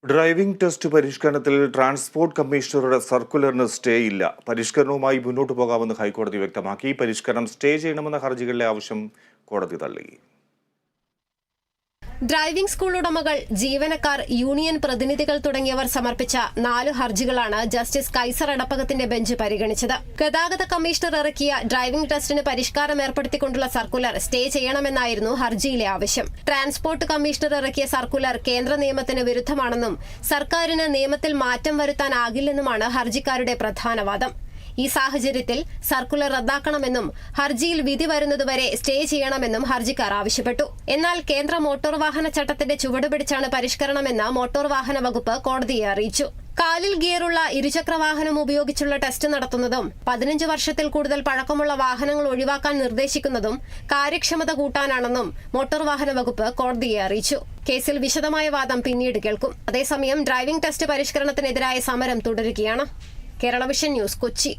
Driving test പരിഷ്കരണത്തിൽ transport കമ്മീഷണറുടെ സർക്കുലറിന് stay ഇല്ല. പരിഷ്കരണവുമായി മുന്നോട്ടു പോകാമെന്ന് ഹൈക്കോടതി വ്യക്തമാക്കി. പരിഷ്കരണം സ്റ്റേ ചെയ്യണമെന്ന ഹർജികളിലെ ആവശ്യം കോടതി തള്ളി. ഡ്രൈവിംഗ് സ്കൂൾ ഉടമകൾ, ജീവനക്കാർ, യൂണിയൻ പ്രതിനിധികൾ തുടങ്ങിയവർ സമർപ്പിച്ച 4 ഹർജികളാണ് ജസ്റ്റിസ് കൈസർ എടപ്പകത്തിന്റെ ബെഞ്ച് പരിഗണിച്ചത്. ഗതാഗത കമ്മീഷണർ ഇറക്കിയ ഡ്രൈവിംഗ് ടെസ്റ്റിന് പരിഷ്കാരം ഏർപ്പെടുത്തിക്കൊണ്ടുള്ള സർക്കുലർ സ്റ്റേ ചെയ്യണമെന്നായിരുന്നു ഹർജിയിലെ ആവശ്യം. ട്രാൻസ്പോർട്ട് കമ്മീഷണർ ഇറക്കിയ സർക്കുലർ കേന്ദ്ര നിയമത്തിന് വിരുദ്ധമാണെന്നും സർക്കാരിന് നിയമത്തിൽ മാറ്റം വരുത്താനാകില്ലെന്നുമാണ് ഹർജിക്കാരുടെ പ്രധാന വാദം. ഈ സാഹചര്യത്തിൽ സർക്കുലർ റദ്ദാക്കണമെന്നും ഹർജിയിൽ വിധി വരുന്നതുവരെ സ്റ്റേ ചെയ്യണമെന്നും ഹർജിക്കാർ ആവശ്യപ്പെട്ടു. എന്നാൽ കേന്ദ്ര മോട്ടോർ വാഹന ചട്ടത്തിന്റെ ചുവട് പിടിച്ചാണ് പരിഷ്കരണമെന്ന് മോട്ടോർ വാഹന വകുപ്പ് കോടതിയെ അറിയിച്ചു. കാലിൽ ഗിയറുള്ള ഇരുചക്ര വാഹനം ഉപയോഗിച്ചുള്ള ടെസ്റ്റ് നടത്തുന്നതും 15 വർഷത്തിൽ കൂടുതൽ പഴക്കമുള്ള വാഹനങ്ങൾ ഒഴിവാക്കാൻ നിർദ്ദേശിക്കുന്നതും കാര്യക്ഷമത കൂട്ടാനാണെന്നും മോട്ടോർ വാഹന വകുപ്പ് കോടതിയെ അറിയിച്ചു. കേസിൽ വിശദമായ വാദം പിന്നീട് കേൾക്കും. അതേസമയം ഡ്രൈവിംഗ് ടെസ്റ്റ് പരിഷ്കരണത്തിനെതിരായ സമരം തുടരുകയാണ്. Kerala vision news, Kochi.